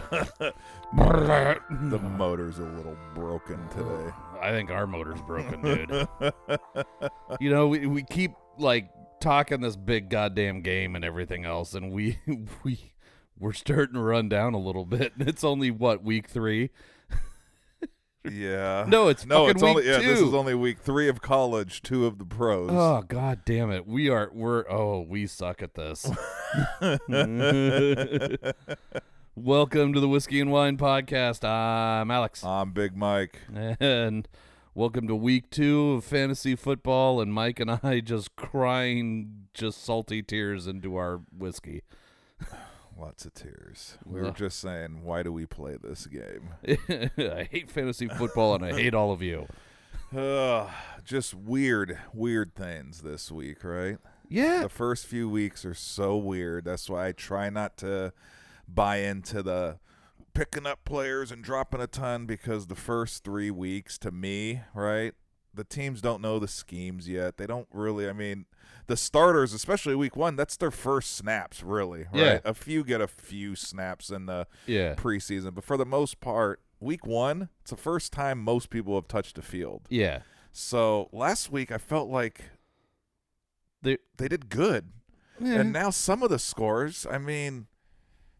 The motor's a little broken today. I think our motor's broken, dude. You know, we keep like talking this big goddamn game and everything else, and we're starting to run down a little bit. It's only week 3? Yeah. No, it's week only 2. This is only week 3 of college, 2 of the pros. Oh god damn it. We suck at this. Welcome to the Whiskey and Wine Podcast. I'm Alex. I'm Big Mike. And welcome to week 2 of fantasy football, and Mike and I just crying just salty tears into our whiskey. Lots of tears. We were just saying, why do we play this game? I hate fantasy football, and I hate all of you. Just weird things this week, right? Yeah. The first few weeks are so weird. That's why I try not to buy into the picking up players and dropping a ton, because the first 3 weeks, to me, right, the teams don't know the schemes yet. They don't really, the starters, especially week 1, that's their first snaps, really, right? Yeah. A few get a few snaps in the Yeah. preseason, but for the most part, week 1, it's the first time most people have touched the field. Yeah. So last week, I felt like they did good. Yeah. And now some of the scores,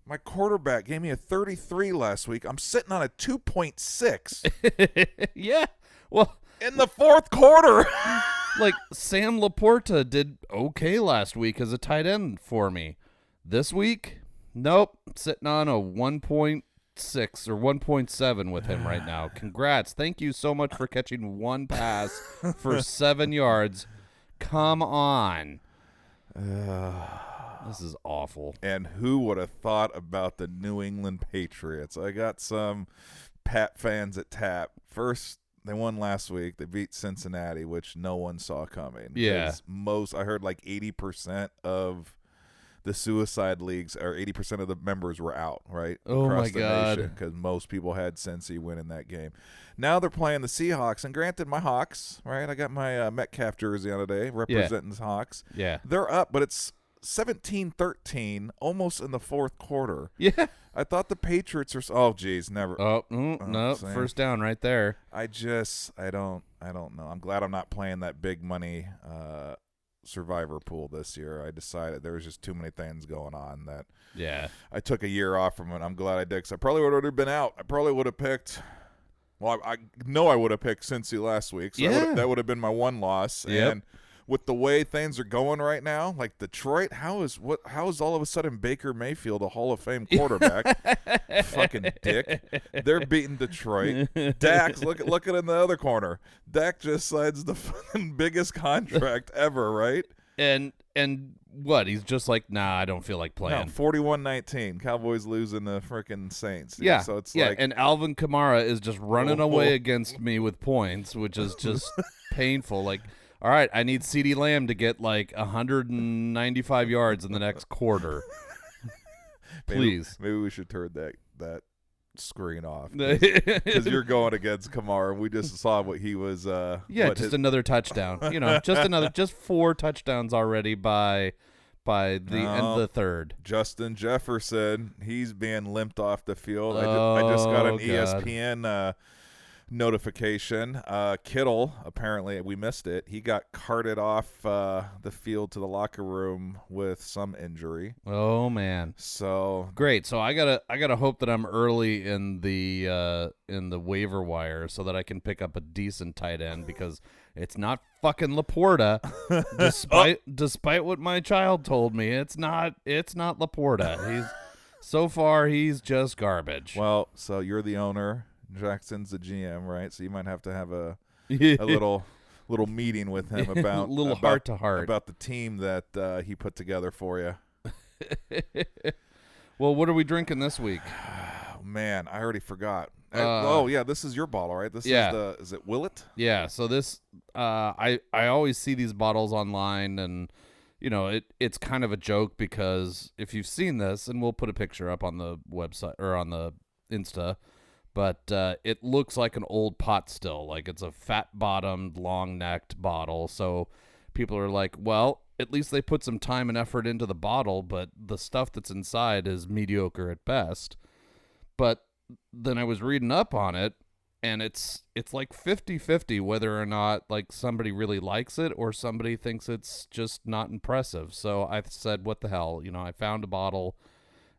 my quarterback gave me a 33 last week. I'm sitting on a 2.6. Yeah. Well, in the fourth quarter. like Sam Laporta did okay last week as a tight end for me. This week, nope, sitting on a 1.6 or 1.7 with him right now. Congrats. Thank you so much for catching one pass for 7 yards. Come on. This is awful. And who would have thought about the New England Patriots? I got some Pat fans at Tap. First, they won last week. They beat Cincinnati, which no one saw coming. Yeah. I heard like 80% of the suicide leagues, or 80% of the members were out, right? Oh, my God. Because most people had Cincy winning that game. Now they're playing the Seahawks, and granted, my Hawks, right? I got my Metcalf jersey on today, representing the Hawks. Yeah. They're up, but it's 17-13, almost in the fourth quarter. Yeah. I thought the Patriots are. Oh, geez, never. No, same. first down right there. I don't know. I'm glad I'm not playing that big money survivor pool this year. I decided there was just too many things going on that. Yeah. I took a year off from it. I'm glad I did, because I probably would have been out. I probably would have picked. Well, I know I would have picked Cincy last week, so Yeah. that would have been my one loss. Yep. And with the way things are going right now, like Detroit, how is all of a sudden Baker Mayfield a Hall of Fame quarterback? Fucking dick. They're beating Detroit. Dak, look at in the other corner. Dak just signs the fucking biggest contract ever, right? And what? He's just like, nah, I don't feel like playing. No, 41-19. Cowboys losing the freaking Saints. Dude. Yeah. So it's yeah. like, And Alvin Kamara is just running away against me with points, which is just painful. Like, all right, I need CeeDee Lamb to get like 195 yards in the next quarter. Please. Maybe we should turn that screen off, because you're going against Kamara. We just saw what he was. Another touchdown. Just 4 touchdowns already by the end of the third. Justin Jefferson, he's being limped off the field. I just got an ESPN notification. Kittle, apparently we missed it. He got carted off the field to the locker room with some injury. Oh man. So great. So I gotta hope that I'm early in the waiver wire so that I can pick up a decent tight end, because it's not fucking Laporta. despite what my child told me, it's not Laporta. He's just garbage. Well, so you're the owner. Jackson's the GM, right? So you might have to have a little meeting with him about heart to heart about the team that he put together for you. Well, what are we drinking this week? Oh, man, I already forgot. This is your bottle, right? Is it Willet? Yeah. So this, I always see these bottles online, and it's kind of a joke, because if you've seen this, and we'll put a picture up on the website or on the Insta. But it looks like an old pot still. Like, it's a fat-bottomed, long-necked bottle. So people are like, well, at least they put some time and effort into the bottle, but the stuff that's inside is mediocre at best. But then I was reading up on it, and it's like 50-50 whether or not like somebody really likes it or somebody thinks it's just not impressive. So I said, what the hell? I found a bottle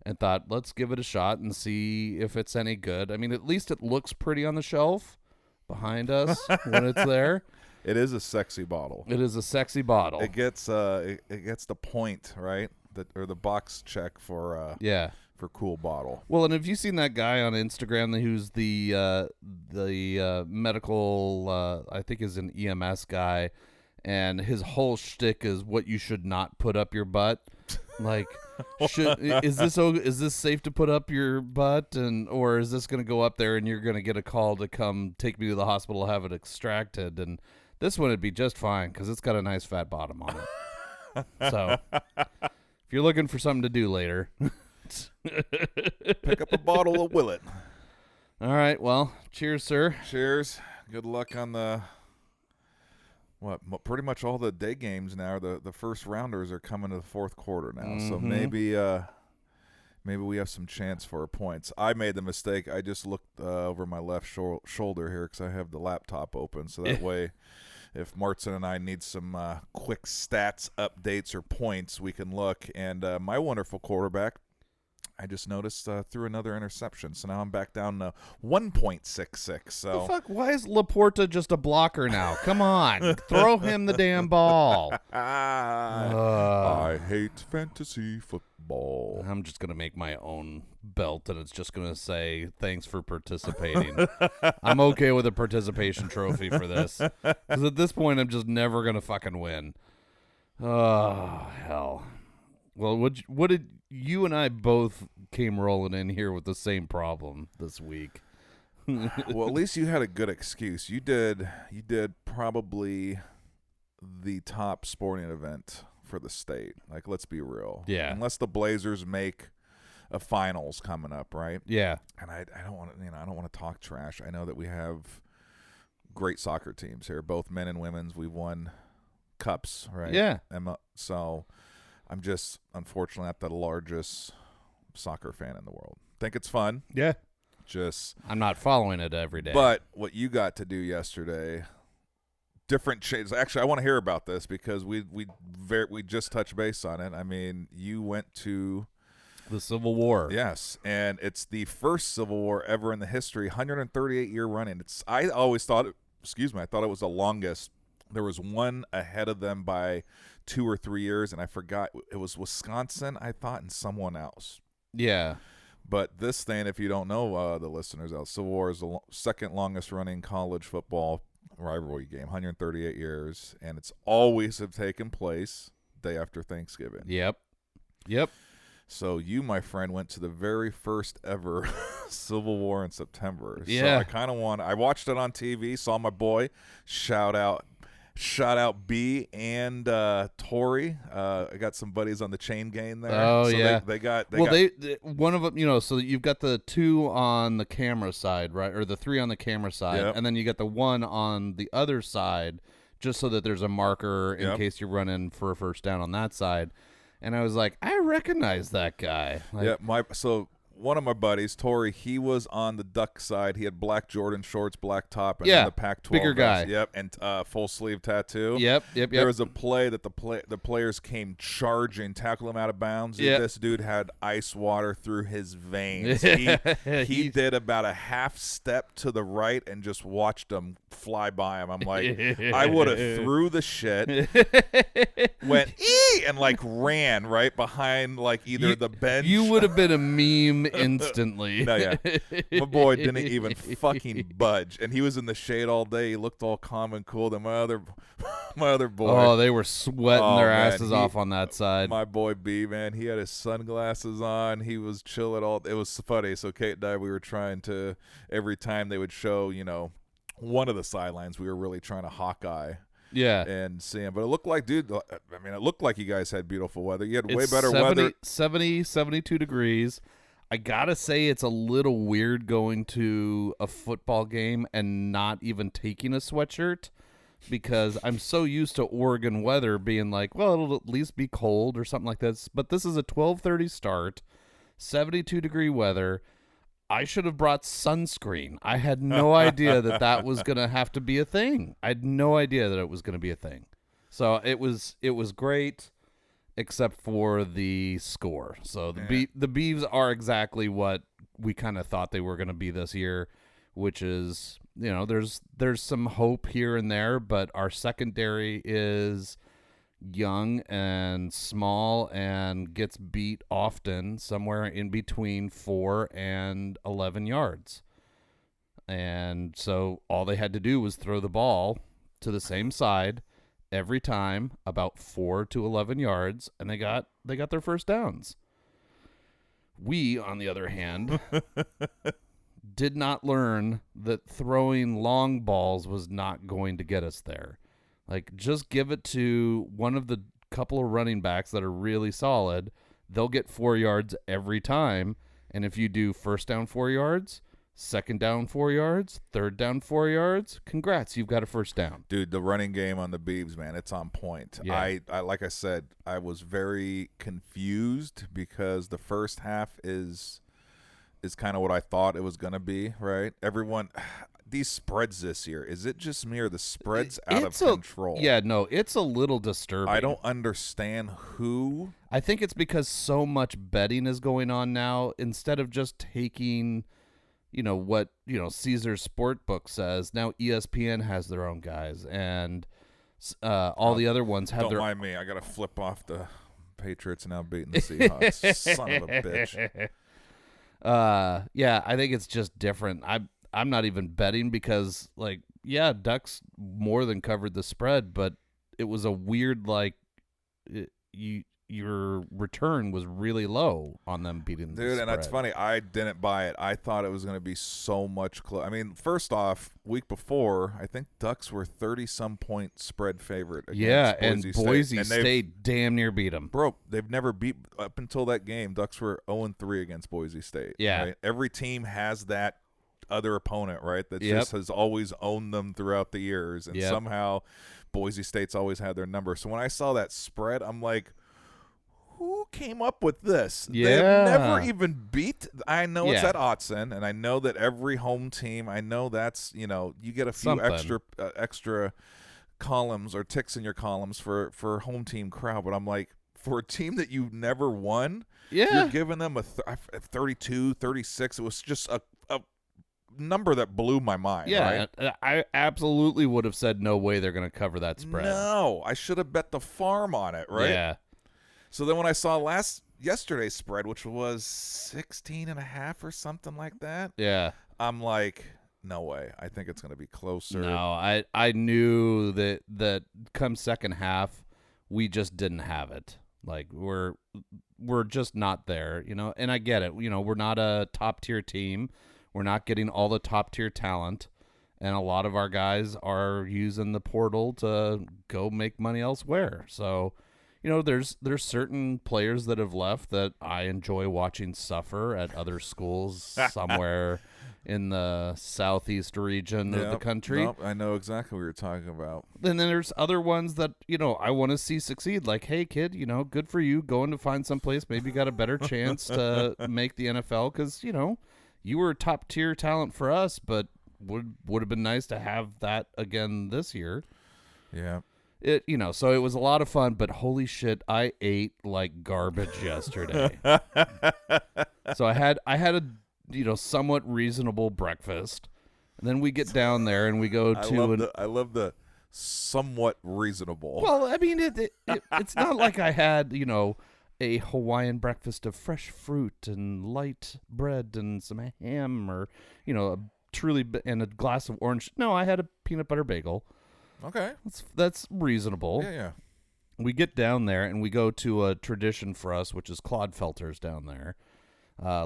and thought, let's give it a shot and see if it's any good. I mean, at least it looks pretty on the shelf behind us when it's there. It is a sexy bottle. It is a sexy bottle. It gets it gets the point, right? Or the box check for cool bottle. Well, and have you seen that guy on Instagram who's the medical I think is an EMS guy, and his whole shtick is what you should not put up your butt. Like, is this safe to put up your butt, or is this going to go up there and you're going to get a call to come take me to the hospital to have it extracted? And this one would be just fine because it's got a nice fat bottom on it. So if you're looking for something to do later, pick up a bottle of Willet. All right. Well, cheers, sir. Cheers. Good luck on the pretty much all the day games now. The first rounders are coming to the fourth quarter now, so maybe we have some chance for points. I made the mistake. I just looked over my left shoulder here because I have the laptop open, so that way, if Martin and I need some quick stats updates or points, we can look. And my wonderful quarterback, I just noticed threw another interception, so now I'm back down to 1.66. So the fuck? Why is Laporta just a blocker now? Come on, throw him the damn ball. I hate fantasy football. I'm just gonna make my own belt, and it's just gonna say thanks for participating. I'm okay with a participation trophy for this, because at this point I'm just never gonna fucking win. Oh hell. Well, what did you and I both came rolling in here with the same problem this week? Well, at least you had a good excuse. You did probably the top sporting event for the state. Like, let's be real. Yeah. Unless the Blazers make a finals coming up, right? Yeah. And I don't want to, I don't want to talk trash. I know that we have great soccer teams here, both men and women's. We've won cups, right? Yeah. So I'm just, unfortunately, not the largest soccer fan in the world. Think it's fun. Yeah. I'm not following it every day. But what you got to do yesterday, different shades. Actually, I want to hear about this because we just touched base on it. I mean, you went to the Civil War. Yes, and it's the first Civil War ever in the history, 138-year running. I thought it was the longest. There was one ahead of them by 2 or 3 years, and I forgot. It was Wisconsin, I thought, and someone else. Yeah. But this thing, if you don't know, the listeners out, Civil War is the second longest running college football rivalry game, 138 years, and it's always have taken place day after Thanksgiving. Yep. So you, my friend, went to the very first ever Civil War in September. Yeah. So I kind of I watched it on TV, saw my boy, shout out B and Tori. I got some buddies on the chain gang there. Oh, so yeah. They got one of them, so you've got the 2 on the camera side, right? Or the 3 on the camera side. Yep. And then you got the 1 on the other side, just so that there's a marker in case you're running for a first down on that side. And I was like, I recognize that guy. So one of my buddies, Tori, he was on the Duck side. He had black Jordan shorts, black top, and then the Pac-12 bigger guy. Yep, and full sleeve tattoo. Yep. There was a play that the players came charging, tackle him out of bounds. Yep. This dude had ice water through his veins. He did about a half step to the right and just watched him fly by him. I'm like, I would have threw the shit, went and like ran right behind like either the bench. You would have been a meme instantly. No, yeah. My boy didn't even fucking budge, and he was in the shade all day. He looked all calm and cool. Then my other boy. Oh, they were sweating their asses off on that side. My boy B, man, he had his sunglasses on. He was chilling all. It was funny. So Kate and I, we were trying to, every time they would show, one of the sidelines, we were really trying to Hawkeye. Yeah. And see him. But it looked like, it looked like you guys had beautiful weather. You had way better weather. 72 degrees. I gotta say, it's a little weird going to a football game and not even taking a sweatshirt, because I'm so used to Oregon weather being like, well, it'll at least be cold or something like this. But this is a 12:30 start, 72-degree weather. I should have brought sunscreen. I had no idea that was going to have to be a thing. I had no idea that it was going to be a thing. So it was great, except for the score. So the Beavs are exactly what we kind of thought they were going to be this year, which is, there's some hope here and there, but our secondary is young and small and gets beat often somewhere in between 4 and 11 yards. And so all they had to do was throw the ball to the same side every time, about 4 to 11 yards, and they got their first downs. We, on the other hand, did not learn that throwing long balls was not going to get us there. Like, just give it to one of the couple of running backs that are really solid. They'll get 4 yards every time. And if you do first down 4 yards, second down 4 yards, third down 4 yards, congrats, you've got a first down. Dude, the running game on the Beavs, man, it's on point. Yeah. I like I said, I was very confused because the first half is kind of what I thought it was going to be, right? Everyone, these spreads this year, is it just me or the spread's out of control? Yeah, no, it's a little disturbing. I don't understand who. I think it's because so much betting is going on now. Instead of just taking, what, Caesar's Sportbook says, now ESPN has their own guys, and all the other ones have Don't mind me. I got to flip off the Patriots now beating the Seahawks. Son of a bitch. Yeah, I think it's just different. I'm not even betting because, like, yeah, Ducks more than covered the spread, but it was a weird, like, your return was really low on them beating the spread. Dude, and that's funny. I didn't buy it. I thought it was going to be so much close. I mean, first off, week before, I think Ducks were 30-some point spread favorite against Boise State damn near beat them. Bro, they've never beat – up until that game, Ducks were 0-3 against Boise State. Yeah. Right? Every team has that other opponent, right, that just has always owned them throughout the years. And somehow Boise State's always had their number. So when I saw that spread, I'm like – who came up with this? Yeah. They've never even beat. I know it's at Autzen, and I know that every home team, I know that's, you get a few extra columns or ticks in your columns for home team crowd. But I'm like, for a team that you've never won, you're giving them a 32, 36. It was just a number that blew my mind. Yeah, right? I absolutely would have said no way they're going to cover that spread. No, I should have bet the farm on it, right? Yeah. So then when I saw yesterday's spread, which was 16.5 or something like that, I'm like, no way. I think it's going to be closer. No, I knew that come second half, we just didn't have it. Like, we're just not there, and I get it. We're not a top-tier team. We're not getting all the top-tier talent, and a lot of our guys are using the portal to go make money elsewhere. So, there's certain players that have left that I enjoy watching suffer at other schools somewhere in the southeast region of the country. Nope, I know exactly what you're talking about. And then there's other ones that, I want to see succeed. Like, hey, kid, good for you going to find someplace. Maybe you got a better chance to make the NFL because, you were top-tier talent for us, but would have been nice to have that again this year. Yeah. So it was a lot of fun, but holy shit, I ate like garbage yesterday. So I had a somewhat reasonable breakfast, and then we get down there and we go to. I love the somewhat reasonable. Well, I mean, it's not like I had a Hawaiian breakfast of fresh fruit and light bread and some ham, or and a glass of orange. No, I had a peanut butter bagel. Okay. That's reasonable. Yeah. We get down there, and we go to a tradition for us, which is Clodfelter's down there.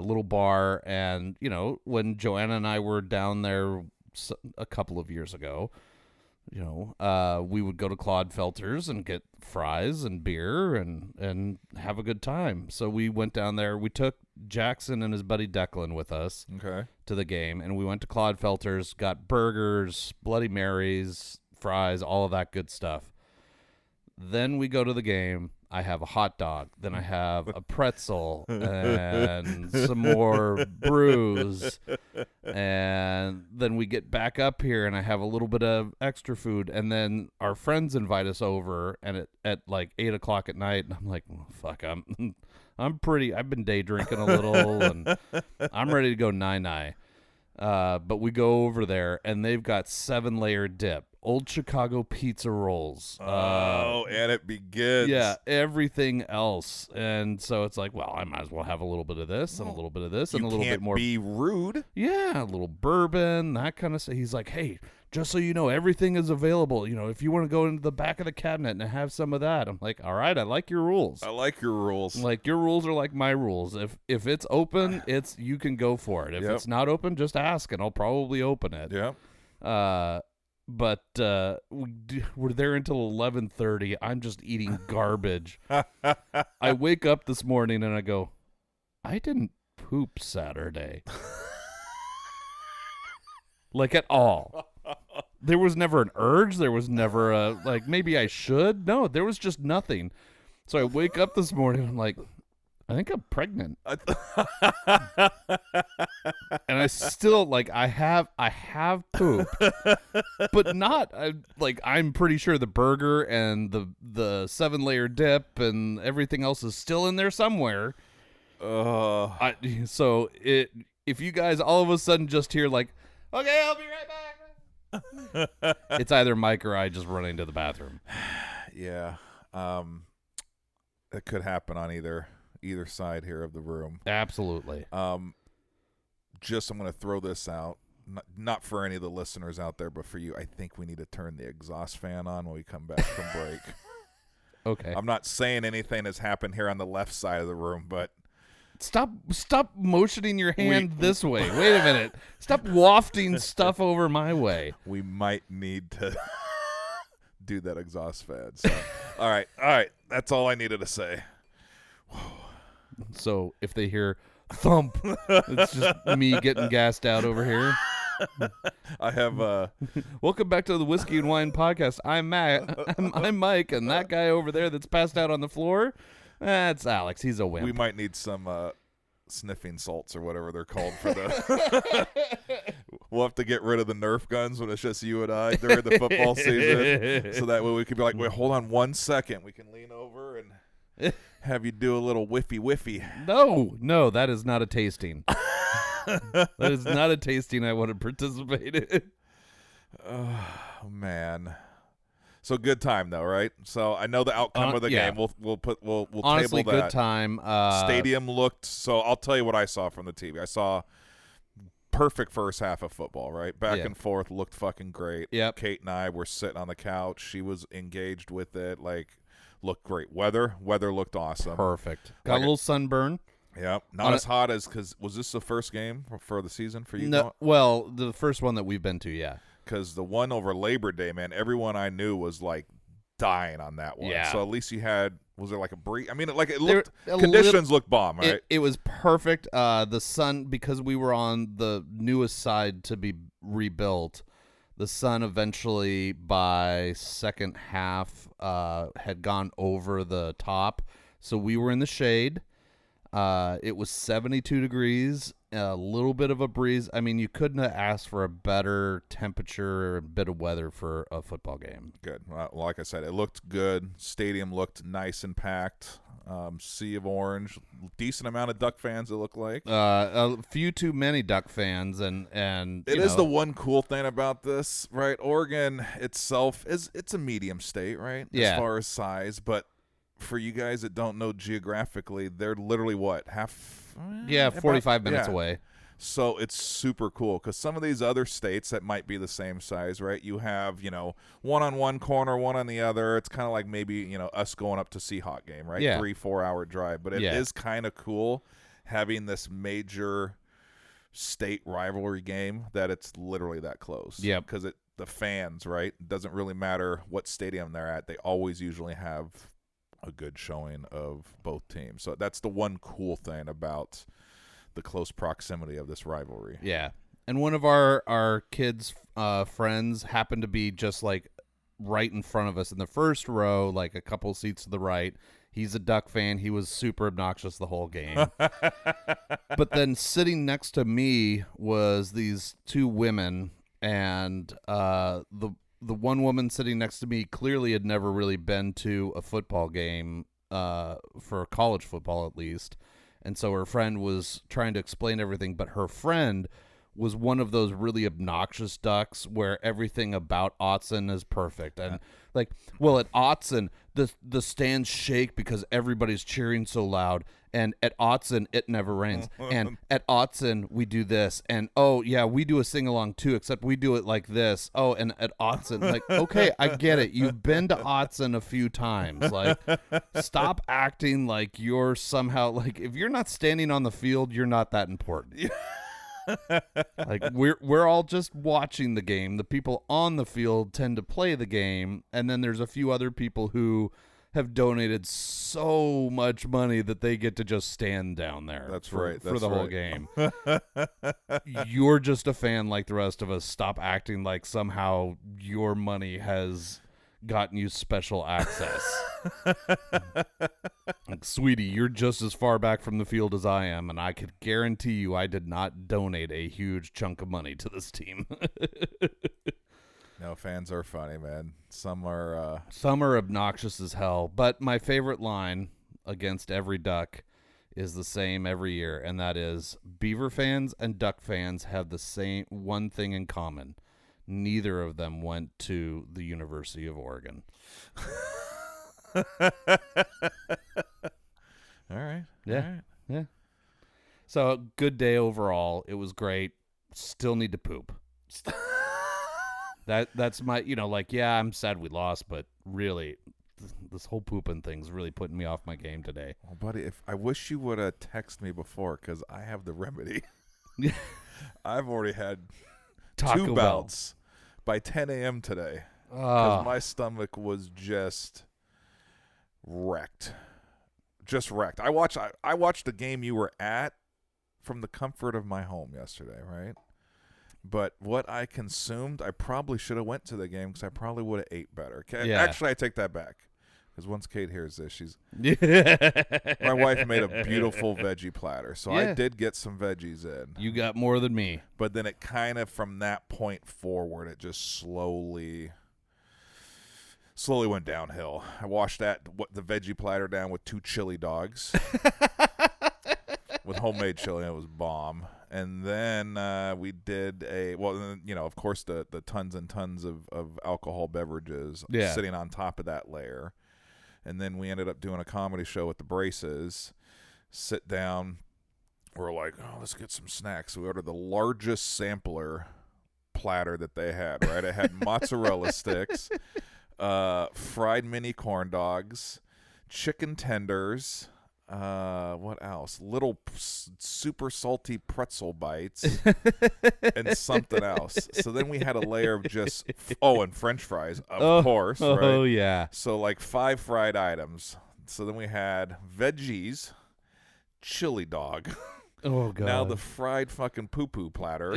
Little bar, and, when Joanna and I were down there a couple of years ago, we would go to Clodfelter's and get fries and beer and have a good time. So we went down there. We took Jackson and his buddy Declan with us to the game, and we went to Clodfelter's, got burgers, Bloody Marys, fries, all of that good stuff. Then we go to the game. I have a hot dog. Then I have a pretzel and some more brews. And then we get back up here and I have a little bit of extra food. And then our friends invite us over and at like 8:00 at night. And I'm like, well, fuck, I've been day drinking a little and I'm ready to go nine. But we go over there and they've got 7-layer dip. Old Chicago pizza rolls. And it begins. Yeah, everything else. And so it's like, well, I might as well have a little bit of this and a little bit of this and a little bit more. Be rude. Yeah, a little bourbon, that kind of stuff. He's like, hey, just so you know, everything is available. You know, if you want to go into the back of the cabinet and have some of that. I'm like, all right, I like your rules. I like your rules. Like, your rules are like my rules. If it's open, you can go for it. If it's not open, just ask and I'll probably open it. Yeah. But we're there until 11:30. I'm just eating garbage. I wake up this morning and I go, I didn't poop Saturday. Like at all. There was never an urge. There was never a, like, maybe I should. No, there was just nothing. So I wake up this morning and I'm like, I think I'm pregnant. And I still, like, I have poop, but not, I'm pretty sure the burger and the 7-layer dip and everything else is still in there somewhere. So if you guys all of a sudden just hear like, okay, I'll be right back. It's either Mike or I just running to the bathroom. Yeah. It could happen on either side here of the room. Absolutely. I'm going to throw this out, not for any of the listeners out there, but for you. I think we need to turn the exhaust fan on when we come back from break. Okay. I'm not saying anything has happened here on the left side of the room, but stop motioning your hand this way. Wait a minute. Stop wafting stuff over my way. We might need to do that exhaust fan. So, all right. That's all I needed to say. So if they hear thump, it's just me getting gassed out over here. I have welcome back to the Whiskey and Wine Podcast. I'm Mike, and that guy over there that's passed out on the floor, that's Alex. He's a wimp. We might need some sniffing salts or whatever they're called for the we'll have to get rid of the Nerf guns when it's just you and I during the football season, so that way we could be like, wait, hold on 1 second, we can lean over and have you do a little whiffy. No, that is not a tasting. That is not a tasting I want to participate in. Oh man. So good time though, right? So I know the outcome of the game. We'll honestly, table that. Good time. Stadium looked. So I'll tell you what I saw from the TV. I saw perfect first half of football, right? Back and forth, looked fucking great. Yep. Kate and I were sitting on the couch. She was engaged with it. Like, looked great. Weather looked awesome. Perfect. Got a little sunburn. Yep. Not as hot as, because was this the first game for the season for you? No. Well, the first one that we've been to, yeah. Because the one over Labor Day, man, everyone I knew was like dying on that one. Yeah. So at least you had, was there like a breeze? I mean, it looked, conditions looked bomb, right? It was perfect. The sun, because we were on the newest side to be rebuilt, the sun eventually by second half had gone over the top. So we were in the shade. It was 72 degrees, a little bit of a breeze. I mean, you couldn't have asked for a better temperature or a bit of weather for a football game. Good. Like I said, it looked good. Stadium looked nice and packed. Sea of orange. Decent amount of Duck fans, it looked like. A few too many Duck fans, and it is the one cool thing about this, right? Oregon itself it's a medium state, right? Yeah. As far as size, but for you guys that don't know geographically, they're literally what, half? 45 minutes away. So it's super cool because some of these other states that might be the same size, right? You have, one on one corner, one on the other. It's kind of like maybe, us going up to Seahawk game, right? Yeah. 3-4 hour drive. But it is kind of cool having this major state rivalry game that it's literally that close. Yeah. Because the fans, right? It doesn't really matter what stadium they're at. They always usually have a good showing of both teams. So that's the one cool thing about the close proximity of this rivalry. Yeah. And one of our kids' friends happened to be just like right in front of us in the first row, like a couple seats to the right. He's a Duck fan. He was super obnoxious the whole game. But then sitting next to me was these two women, and the one woman sitting next to me clearly had never really been to a football game, for college football at least. And so her friend was trying to explain everything, but her friend was one of those really obnoxious Ducks where everything about Autzen is perfect. And like, well, at Autzen, the stands shake because everybody's cheering so loud. And at Autzen, it never rains. And at Autzen, we do this. And, oh, yeah, we do a sing-along, too, except we do it like this. Oh, and at Autzen, like, okay, I get it. You've been to Autzen a few times. Like, stop acting like you're somehow, like, if you're not standing on the field, you're not that important. Like, we're all just watching the game. The people on the field tend to play the game. And then there's a few other people who have donated so much money that they get to just stand down there. That's for, right. for the whole game. You're just a fan like the rest of us. Stop acting like somehow your money has gotten you special access. Like, sweetie, you're just as far back from the field as I am, and I could guarantee you I did not donate a huge chunk of money to this team. No, fans are funny, man. Some are obnoxious as hell. But my favorite line against every Duck is the same every year, and that is Beaver fans and Duck fans have the same one thing in common. Neither of them went to the University of Oregon. all right. Yeah. All right. Yeah. So, good day overall. It was great. Still need to poop. That's my, like, yeah, I'm sad we lost, but really, this whole pooping thing's really putting me off my game today. Well, buddy, if I wish you would have texted me before, because I have the remedy. I've already had Taco 2 Bell. bouts by 10 a.m. today, because my stomach was just wrecked. Just wrecked. I watched the game you were at from the comfort of my home yesterday, right? But what I consumed, I probably should have went to the game because I probably would have ate better. Okay? Yeah. Actually, I take that back. Because once Kate hears this, my wife made a beautiful veggie platter. So I did get some veggies in. You got more than me. But then it kind of, from that point forward, it just slowly went downhill. I washed the veggie platter down with 2 chili dogs. With homemade chili, it was bomb. And then we did of course, the tons and tons of alcohol beverages sitting on top of that layer. And then we ended up doing a comedy show with the Braces. Sit down. We're like, oh, let's get some snacks. So we ordered the largest sampler platter that they had, right? It had mozzarella sticks, fried mini corn dogs, chicken tenders, what else? Little super salty pretzel bites and something else. So then we had a layer of just and French fries, of course, right? Oh yeah. So like 5 fried items. So then we had veggies, chili dog. Oh god. Now the fried fucking poo-poo platter.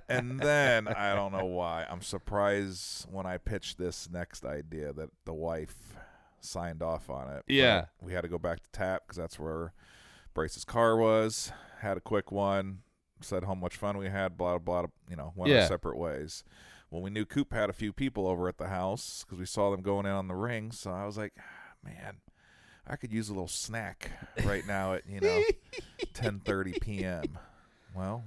And then I don't know why. I'm surprised when I pitched this next idea that the wife signed off on it. Yeah. But we had to go back to tap because that's where Brace's car was. Had a quick one. Said how much fun we had. Blah blah. Went our separate ways. Well, we knew Coop had a few people over at the house because we saw them going in on the ring. So I was like, man, I could use a little snack right now at 10:30 p.m. Well,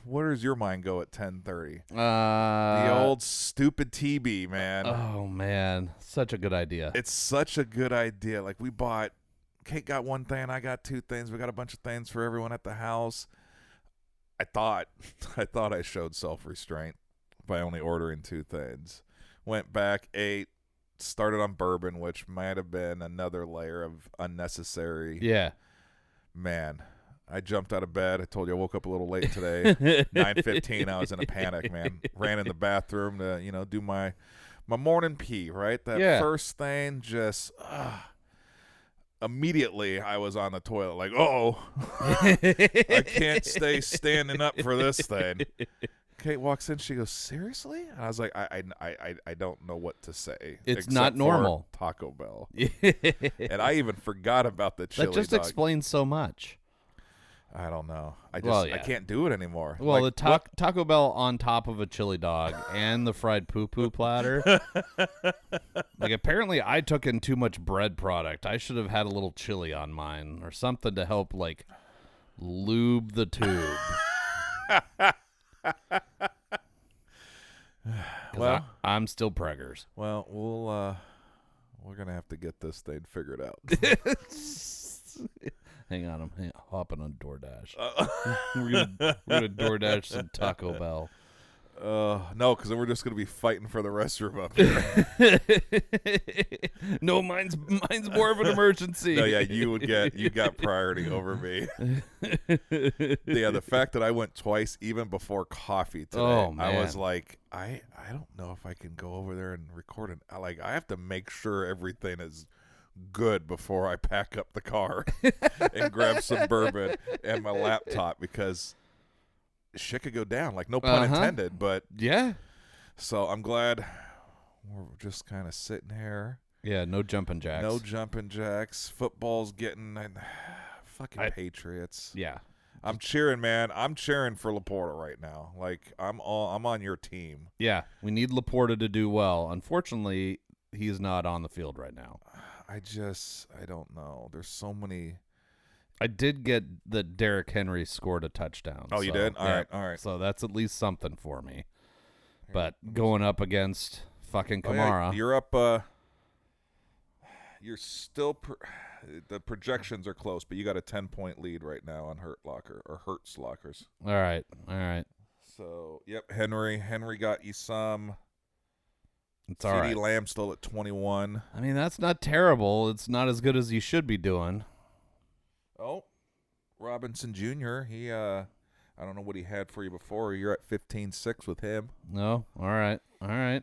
where does your mind go at 10:30? The old stupid TB, man. Oh man, such a good idea. It's such a good idea. Like, Kate got one thing, I got 2 things. We got a bunch of things for everyone at the house. I thought I showed self-restraint by only ordering 2 things. Went back, ate, started on bourbon, which might have been another layer of unnecessary. Yeah. Man, I jumped out of bed. I told you I woke up a little late today. 9:15, I was in a panic, man. Ran in the bathroom to, do my morning pee, right? That first thing just immediately I was on the toilet like, I can't stay standing up for this thing. Kate walks in. She goes, seriously? And I was like, I don't know what to say. It's not normal. Taco Bell. And I even forgot about the chili That just dog. explains so much. I don't know. I can't do it anymore. Well, like, the Taco Bell on top of a chili dog and the fried poo-poo platter. Like, apparently I took in too much bread product. I should have had a little chili on mine or something to help, like, lube the tube. Well, I'm still preggers. Well, we're gonna have to get this thing figured out. Hang on, I'm hopping on DoorDash. We're gonna DoorDash some Taco Bell. No, because then we're just gonna be fighting for the restroom up here. No, mine's more of an emergency. No, yeah, you got priority over me. Yeah, the fact that I went twice even before coffee today, Oh, man. I was like, I don't know if I can go over there and record it. I have to make sure everything is good before I pack up the car and grab some bourbon and my laptop, because shit could go down. Like, no pun intended, but yeah. So I'm glad we're just kind of sitting here. Yeah, no jumping jacks. No jumping jacks. Football's getting fucking Patriots. Yeah. I'm cheering, man. I'm cheering for Laporta right now. Like, I'm on your team. Yeah, we need Laporta to do well. Unfortunately, he's not on the field right now. I don't know. There's so many. I did get that Derrick Henry scored a touchdown. Oh, you did? All right. So that's at least something for me. But going up against fucking Kamara. Yeah, you're up. You're still. The projections are close, but you got a 10-point lead right now on Hertz Lockers. All right. So, yep, Henry got you some. It's all right. CeeDee Lamb still at 21. I mean, that's not terrible. It's not as good as you should be doing. Oh, Robinson Jr., he, I don't know what he had for you before. You're at 15-6 with him. No, all right.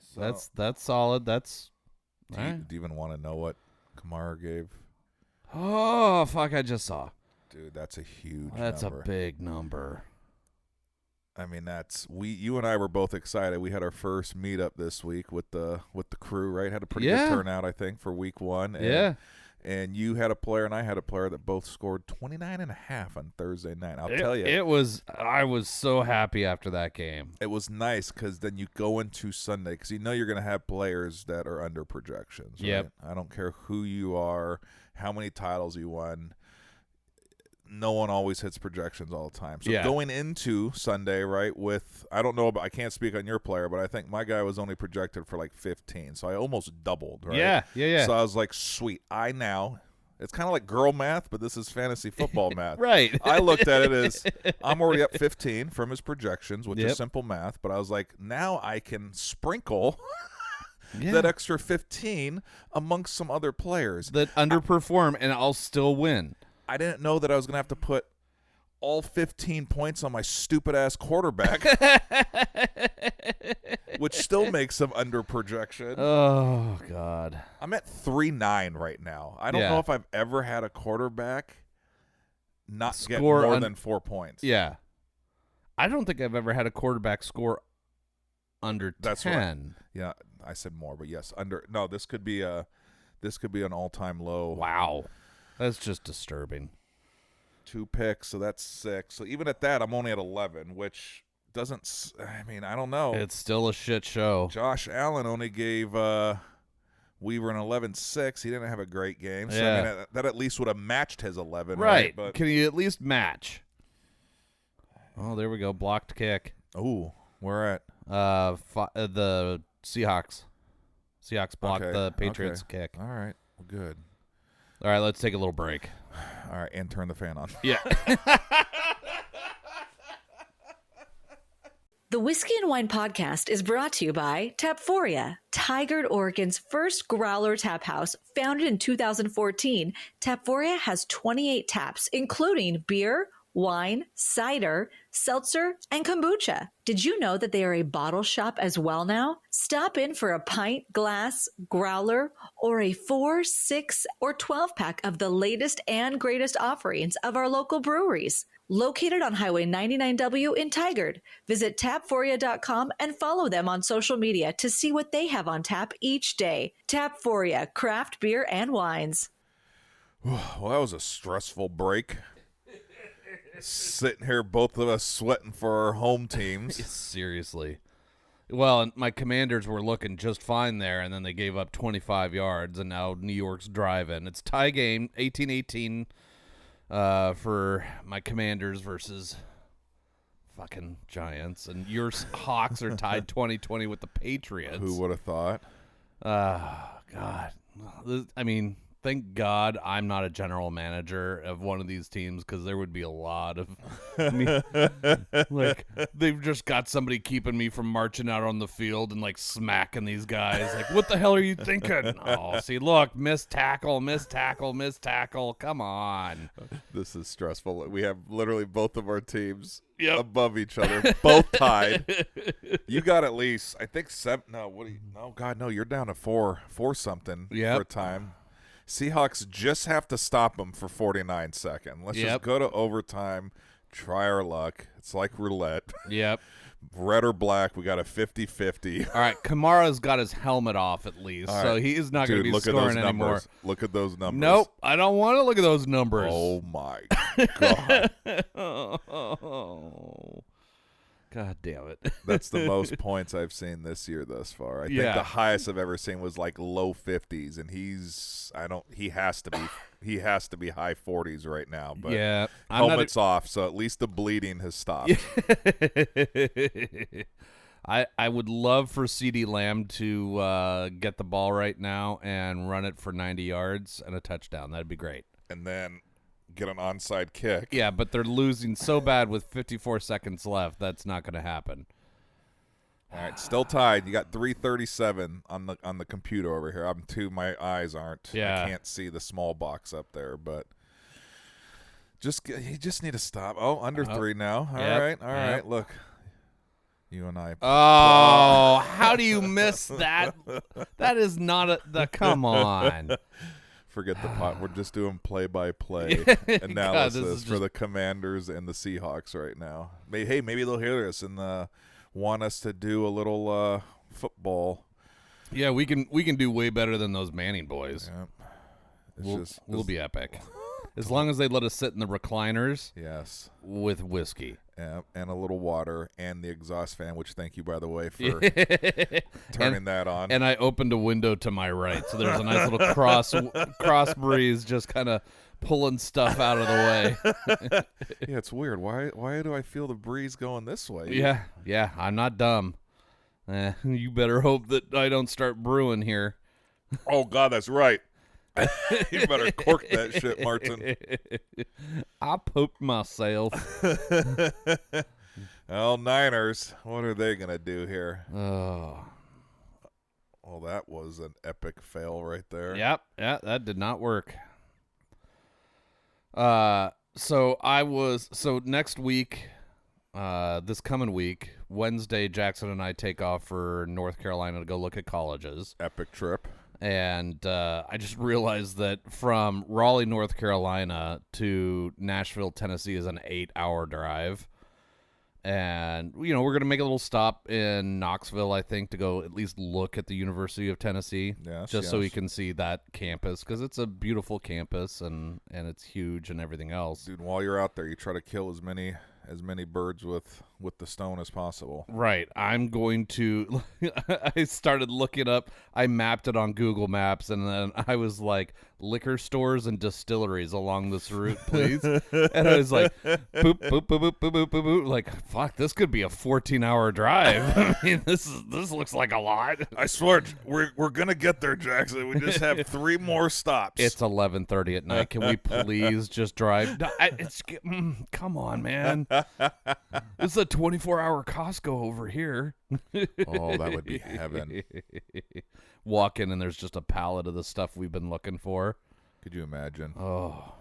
So, that's solid. That's. Do you even want to know what Kamara gave? Oh, fuck! I just saw. Dude, that's a huge. That's number. a big number. I mean, you and I were both excited. We had our first meetup this week with the crew, right? Had a pretty good turnout, I think, for week one. And, and you had a player and I had a player that both scored 29.5 on Thursday night. I'll tell you. I was so happy after that game. It was nice because then you go into Sunday because you know you're going to have players that are under projections. Right? Yep. I don't care who you are, how many titles you won. No one always hits projections all the time. So going into Sunday, right, I don't know, I can't speak on your player, but I think my guy was only projected for like 15. So I almost doubled, right? Yeah. So I was like, sweet. It's kind of like girl math, but this is fantasy football math. Right. I looked at it as I'm already up 15 from his projections, which is simple math. But I was like, now I can sprinkle that extra 15 amongst some other players that underperform, and I'll still win. I didn't know that I was going to have to put all 15 points on my stupid-ass quarterback, which still makes him under projection. Oh, God. I'm at 3-9 right now. I don't know if I've ever had a quarterback not get more than 4 points. Yeah. I don't think I've ever had a quarterback score under 10. Yeah, I said more, but yes, under. No, this could be an all-time low. Wow. That's just disturbing. 2 picks, so that's 6. So even at that, I'm only at 11, which doesn't. I mean, I don't know. It's still a shit show. Josh Allen only gave Weaver an 11-6. He didn't have a great game. So I mean, that at least would have matched his 11. Right. But can you at least match? Oh, there we go. Blocked kick. Oh, where at? The Seahawks. Seahawks blocked the Patriots kick. All right. Well, good. All right, let's take a little break. All right, and turn the fan on. Yeah. The Whiskey and Wine Podcast is brought to you by Tapforia, Tigard, Oregon's first growler tap house. Founded in 2014, Tapforia has 28 taps, including beer, wine, cider, seltzer, and kombucha. Did you know that they are a bottle shop as well now? Stop in for a pint, glass, growler, or a 4, 6, or 12-pack of the latest and greatest offerings of our local breweries. located on Highway 99W in Tigard. Visit tapforia.com and follow them on social media to see what they have on tap each day. Tapforia, craft beer and wines. Well, that was a stressful break. Sitting here, both of us sweating for our home teams. Seriously. Well, and my Commanders were looking just fine there, and then they gave up 25 yards, and now New York's driving. It's tie game, 18-18 for my Commanders versus fucking Giants, and your Hawks are tied 20-20 with the Patriots. Who would have thought? God. I mean, thank God I'm not a general manager of one of these teams, because there would be a lot of me. Like, they've just got somebody keeping me from marching out on the field and, like, smacking these guys. Like, what the hell are you thinking? Oh, see, look, missed tackle. Come on. This is stressful. We have literally both of our teams Yep. above each other, both tied. You got at least, I think, 7. No, what do you? No, God, no. You're down to 4 something Yep. for a time. Seahawks just have to stop them for 49 seconds. Let's Yep. just go to overtime, try our luck. It's like roulette. Yep. Red or black, we got a 50-50. All right, Kamara's got his helmet off at least, All so right. he is not going to Dude, be look at scoring those anymore. numbers. Look at those numbers. Nope, I don't want to look at those numbers. Oh, my God. Oh. God damn it. That's the most points I've seen this year thus far. I think Yeah. the highest I've ever seen was like low 50s, and he has to be high 40s right now. But Yeah, I'm helmet's off, so at least the bleeding has stopped. I would love for CeeDee Lamb to get the ball right now and run it for 90 yards and a touchdown. That'd be great. And then get an onside kick. Yeah, but they're losing so bad with 54 seconds left. That's not going to happen. All right, still tied. You got 3:37 on the computer over here. I'm 2. My eyes aren't. Yeah. I can't see the small box up there, but you just need to stop. Oh, under 3 now. All Yep. right. Look, you and I. Oh, how do you miss that? That is not come on. Forget the pot. We're just doing play-by-play God, this analysis is for just- the Commanders and the Seahawks right now. Hey, maybe they'll hear this and want us to do a little football. Yeah, we can do way better than those Manning boys. Yeah. We'll be epic. As long as they let us sit in the recliners Yes. with whiskey. Yeah, and a little water and the exhaust fan, which thank you, by the way, for turning that on. And I opened a window to my right, so there's a nice little cross breeze just kind of pulling stuff out of the way. Yeah, it's weird. Why do I feel the breeze going this way? Yeah, I'm not dumb. You better hope that I don't start brewing here. Oh, God, that's right. You better cork that shit, Martin. I pooped myself. Well, Niners, what are they going to do here? Oh. Well, that was an epic fail right there. Yep, yeah, that did not work. So next week, this coming week, Wednesday, Jackson and I take off for North Carolina to go look at colleges. Epic trip. And I just realized that from Raleigh, North Carolina to Nashville, Tennessee is an 8-hour drive. And, we're going to make a little stop in Knoxville, I think, to go at least look at the University of Tennessee. Yes, just so we yes. can see that campus, because it's a beautiful campus and it's huge and everything else. Dude, while you're out there, you try to kill as many birds with the stone as possible. Right. I'm going to I started looking up. I mapped it on Google Maps, and then I was like, liquor stores and distilleries along this route, please. And I was like, boop, boop, boop, boop, boop, boop, boop, boop. Like, fuck, this could be a 14-hour drive. I mean, this looks like a lot. I swear, we're going to get there, Jackson. We just have 3 more stops. It's 11:30 at night. Can we please just drive? No, come on, man. This is a 24-hour Costco over here. Oh, that would be heaven. Walk in and there's just a pallet of the stuff we've been looking for. Could you imagine? Oh,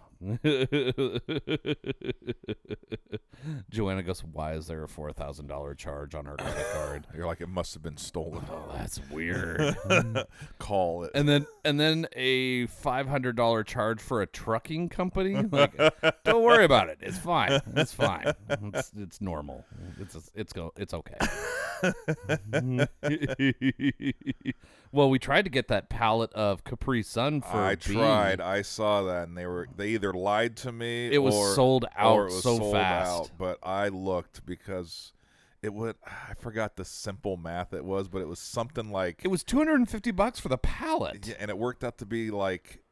Joanna goes, why is there a $4,000 charge on her credit card? You're like, it must have been stolen. Oh, that's weird. Call it. And then a $500 charge for a trucking company. Like, don't worry about it. It's fine. It's fine. It's normal. It's okay. Well, we tried to get that pallet of Capri Sun for I Bean. tried. I saw that, and they either lied to me. It was sold out or it was so sold fast. out, but I looked because it would. I forgot the simple math it was, but it was something like It was $250 for the pallet. yeah, and it worked out to be like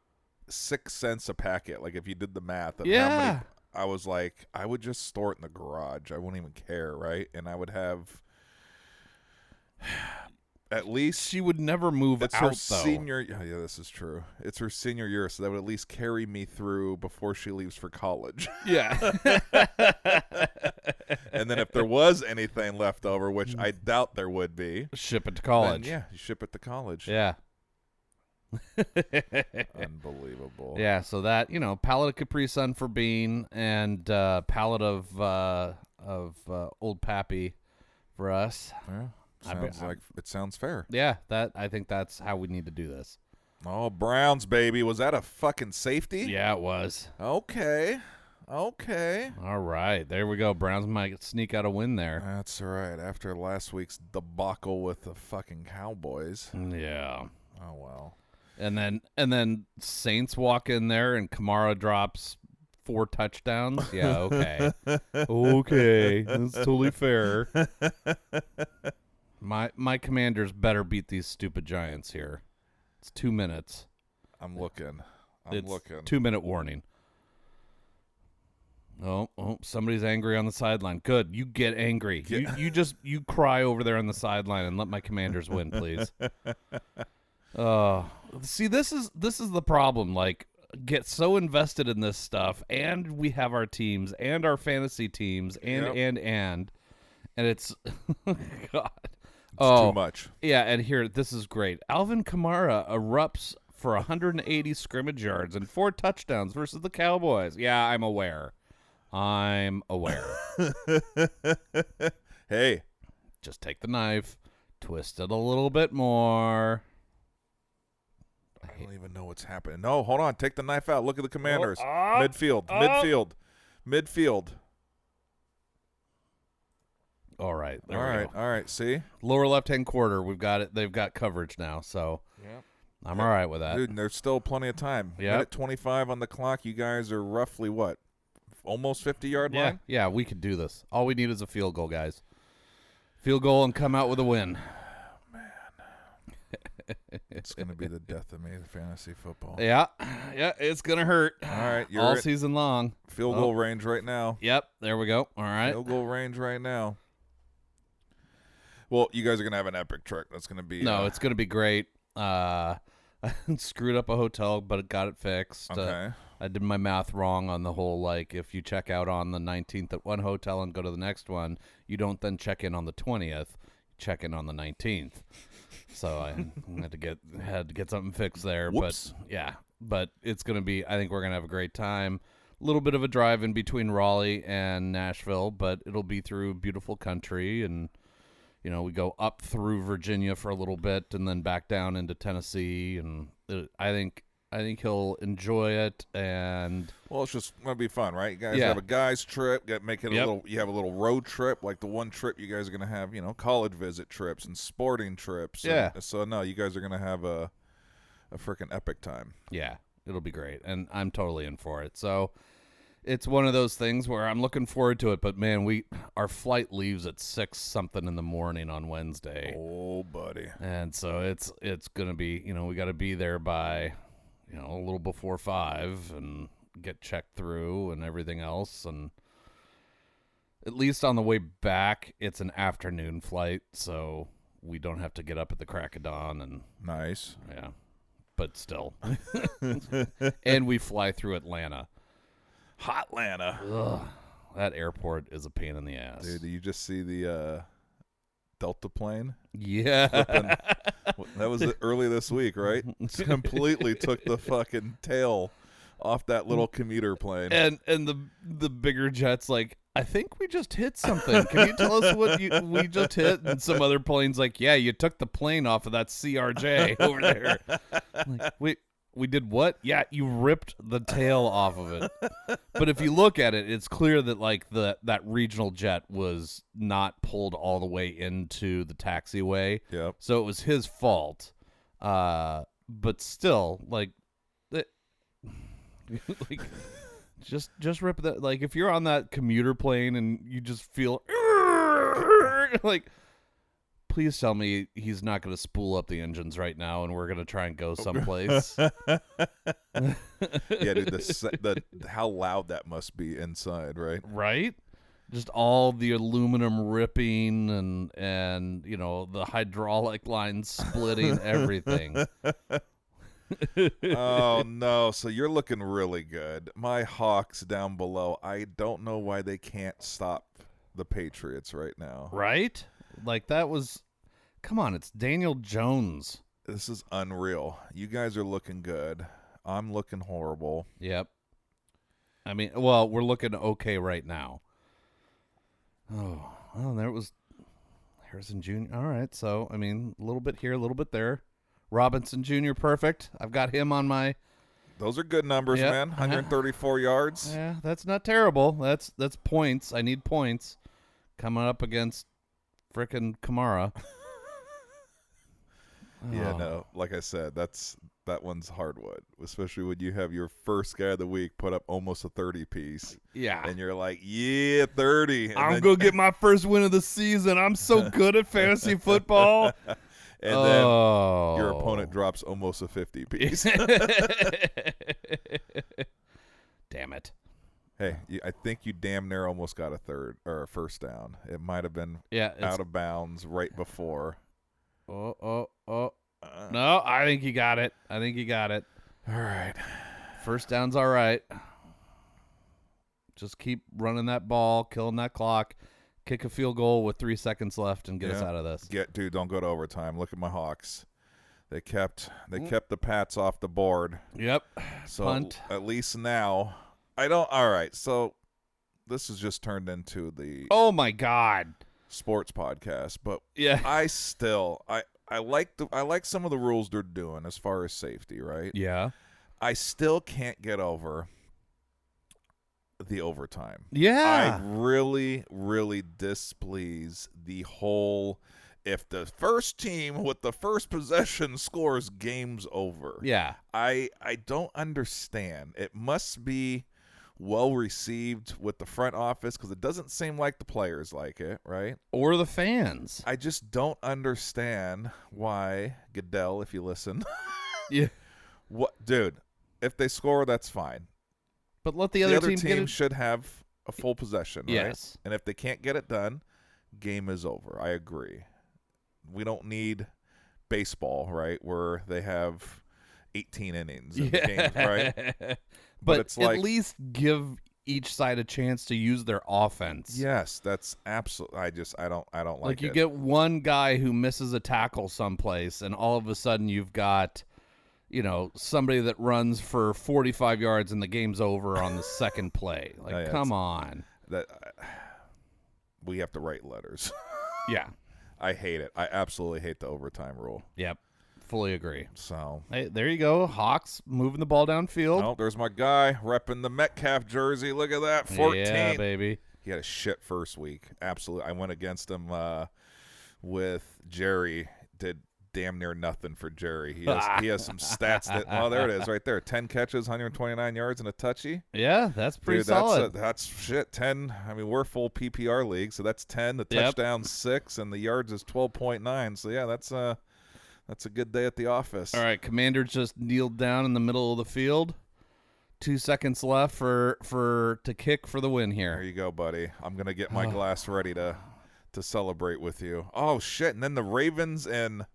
6 cents a packet. Like if you did the math of how Yeah. many, I was like, I would just store it in the garage. I wouldn't even care, right? And I would have at least. She would never move It's out, her though. senior. Yeah, this is true. It's her senior year, so that would at least carry me through before she leaves for college. Yeah. And then if there was anything left over, which I doubt there would be, Ship it to then college. yeah, you ship it to college. Yeah. Unbelievable. Yeah, so that, pallet of Capri Sun for Bean and pallet of Old Pappy for us. Yeah, it sounds fair. Yeah, I think that's how we need to do this. Oh, Browns, baby. Was that a fucking safety? Yeah, it was. Okay. All right, there we go. Browns might sneak out a win there. That's all right. After last week's debacle with the fucking Cowboys. Yeah. Oh, well. And then Saints walk in there and Kamara drops 4 touchdowns. Yeah, okay. Okay, that's totally fair. My Commanders better beat these stupid Giants here. It's 2 minutes. I'm looking. It's looking. 2-minute warning. Oh, somebody's angry on the sideline. Good, you get angry. You cry over there on the sideline and let my Commanders win, please. See, this is the problem. Like, get so invested in this stuff, and we have our teams and our fantasy teams, and it's God. It's too much. Yeah, and here, this is great. Alvin Kamara erupts for 180 scrimmage yards and 4 touchdowns versus the Cowboys. Yeah, I'm aware. Hey. Just take the knife, twist it a little bit more. I don't even know what's happening. No, hold on. Take the knife out. Look at the Commanders. Up, Midfield. All right. There All we right. go. All right. See? Lower left-hand quarter. We've got it. They've got coverage now, so I'm all right with that. Dude, there's still plenty of time. Yep. Minute 25 on the clock. You guys are roughly what? Almost 50-yard line? Yeah, we could do this. All we need is a field goal, guys. Field goal and come out with a win. It's going to be the death of me, the fantasy football. Yeah, it's going to hurt. All right. You're all at season long. field goal range right now. Yep, there we go. All right. Field goal range right now. Well, you guys are going to have an epic trip. That's going to be... No, it's going to be great. Screwed up a hotel, but got it fixed. Okay. I did my math wrong on the whole, like, if you check out on the 19th at one hotel and go to the next one, you don't then check in on the 20th. You check in on the 19th. So I had to get something fixed there. Whoops. But it's going to be, I think we're going to have a great time. A little bit of a drive in between Raleigh and Nashville, but it'll be through beautiful country. And, we go up through Virginia for a little bit and then back down into Tennessee. And I think he'll enjoy it. And Well, it's just going to be fun, right? You guys Yeah. have a guys trip. Make it Yep. you have a little road trip, like the one trip you guys are going to have, college visit trips and sporting trips. Yeah. And so, no, you guys are going to have a freaking epic time. yeah, it'll be great. And I'm totally in for it. So it's one of those things where I'm looking forward to it. But, man, our flight leaves at 6-something in the morning on Wednesday. Oh, buddy. And so it's going to be, we got to be there by, a little before 5 and get checked through and everything else. And at least on the way back, it's an afternoon flight, so we don't have to get up at the crack of dawn. And Nice. yeah, but still. And we fly through Atlanta. Hotlanta. Ugh, that airport is a pain in the ass. Dude, did you just see the Delta plane? Yeah. That was early this week, right? Completely took the fucking tail off that little commuter plane. And the bigger jet's like, I think we just hit something. Can you tell us what we just hit? And some other plane's like, yeah, you took the plane off of that CRJ over there. I'm like, we did what? Yeah, you ripped the tail off of it. But if you look at it, it's clear that like that regional jet was not pulled all the way into the taxiway. Yep. So it was his fault. But still, like, like just rip that. Like, if you're on that commuter plane and you just feel like, please tell me he's not going to spool up the engines right now and we're going to try and go someplace. Yeah, dude, how loud that must be inside, right? Right? Just all the aluminum ripping and you know, the hydraulic lines splitting, everything. Oh, no. So you're looking really good. My Hawks down below, I don't know why they can't stop the Patriots right now. Right? Like, that was... Come on, it's Daniel Jones. This is unreal. You guys are looking good. I'm looking horrible. Yep. I mean, well, we're looking okay right now. Oh, well, there was Harrison Jr. All right, so, I mean, a little bit here, a little bit there. Robinson Jr., perfect. I've got him on my... Those are good numbers, Yep. man. 134 yards. Yeah, that's not terrible. That's points. I need points. Coming up against frickin' Kamara. Yeah, no. Like I said, that one's hardwood, especially when you have your first guy of the week put up almost a 30-piece. Yeah. And you're like, yeah, 30. And I'm then, going to get my first win of the season. I'm so good at fantasy football. And then your opponent drops almost a 50-piece. Damn it. Hey, I think you damn near almost got a first down. It might have been out of bounds right before. No, I think you got it. All right. First down's all right. Just keep running that ball, killing that clock, kick a field goal with 3 seconds left, and get us out of this. Dude, don't go to overtime. Look at my Hawks. They kept the Pats off the board. Yep. So Punt. at least now, all right. So this has just turned into the Oh my God. sports podcast, but Yeah. I like some of the rules they're doing as far as safety, right? Yeah. I still can't get over the overtime. Yeah. I really, really displease the whole if the first team with the first possession scores, game's over. Yeah. I don't understand. It must be well received with the front office because it doesn't seem like the players like it, right? Or the fans. I just don't understand why Goodell, if you listen. Yeah. What, dude? If they score, that's fine. But let the other team get it. should have a full possession, right? Yes. And if they can't get it done, game is over. I agree. We don't need baseball, right, where they have 18 innings in the game, right? But it's at like, least give each side a chance to use their offense. yes, that's absolutely. I don't like you it. get one guy who misses a tackle someplace, and all of a sudden you've got, somebody that runs for 45 yards and the game's over on the second play. Like, yeah, come on. That we have to write letters. Yeah. I hate it. I absolutely hate the overtime rule. Yep. Fully agree. So, hey, there you go. Hawks moving the ball downfield. oh, there's my guy repping the Metcalf jersey. Look at that, 14. Yeah, baby. He had a shit first week. Absolutely. I went against him with Jerry. Did damn near nothing for Jerry. He has some stats that. Oh, there it is, right there. 10 catches, 129 yards, and a touchy. Yeah, that's pretty Dude, solid. That's shit. 10. I mean, we're full PPR league, so that's 10. The touchdown's 6, and the yards is 12.9. So yeah, that's a good day at the office. All right, Commander just kneeled down in the middle of the field. 2 seconds left to kick for the win here. There you go, buddy. I'm gonna get my glass ready to celebrate with you. Oh shit! And then the Ravens and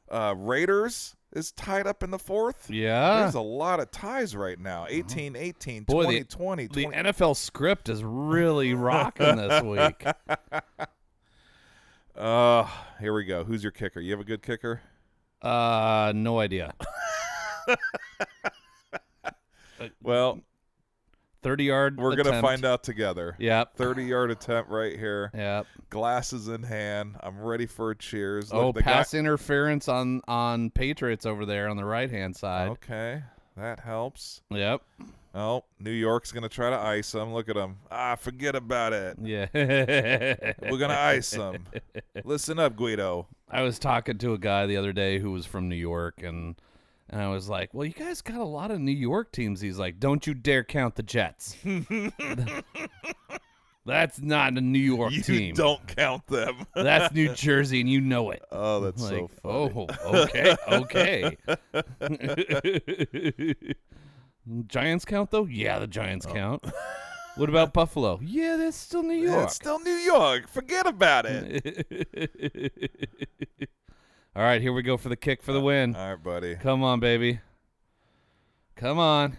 Raiders is tied up in the fourth. Yeah. There's a lot of ties right now. 18-18, Boy, 20-20. The NFL script is really rocking this week. Here we go. Who's your kicker? You have a good kicker? No idea. Well, 30-yard we're attempt. gonna find out together. Yep. 30-yard attempt right here. Yep. Glasses in hand. I'm ready for a cheers. Oh, Look, the pass guy- interference on Patriots over there on the right-hand side. Okay, that helps. Yep. Oh, New York's gonna try to ice them. Look at them. Forget about it. Yeah. We're gonna ice them. Listen up, Guido. I was talking to a guy the other day who was from New York, and I was like, well, you guys got a lot of New York teams. He's like, don't you dare count the Jets. That's not a New York You team. don't count them. That's New Jersey, and you know it. Oh, that's Like, so funny. oh, okay. Giants count, though? Yeah, the Giants count. What about Buffalo? Yeah, that's still New York. Yeah, it's still New York. Forget about it. All right, here we go for the kick for the win. All right, buddy. Come on, baby. Come on.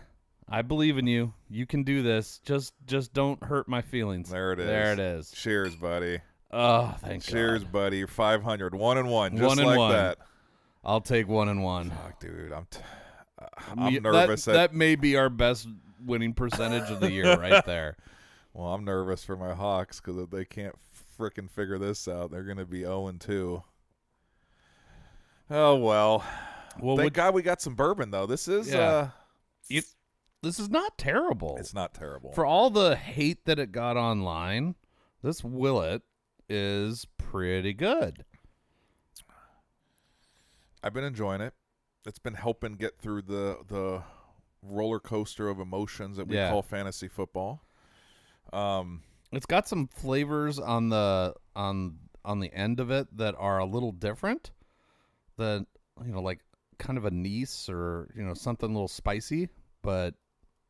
I believe in you. You can do this. Just don't hurt my feelings. There it is. There it is. Cheers, buddy. Oh, thank Cheers, God. buddy. You're 500. 1-1. Just 1 and like 1. that. I'll take 1-1. Fuck, dude. I'm Yeah, nervous. That may be our best winning percentage of the year right there. Well, I'm nervous for my Hawks because if they can't frickin' figure this out, they're going to be 0-2. Oh, well. Thank God we got some bourbon, though. This is this is not terrible. it's not terrible. For all the hate that it got online, this Willet is pretty good. I've been enjoying it. It's been helping get through the roller coaster of emotions that we call fantasy football. It's got some flavors on the end of it that are a little different. That, like kind of anise or something a little spicy, but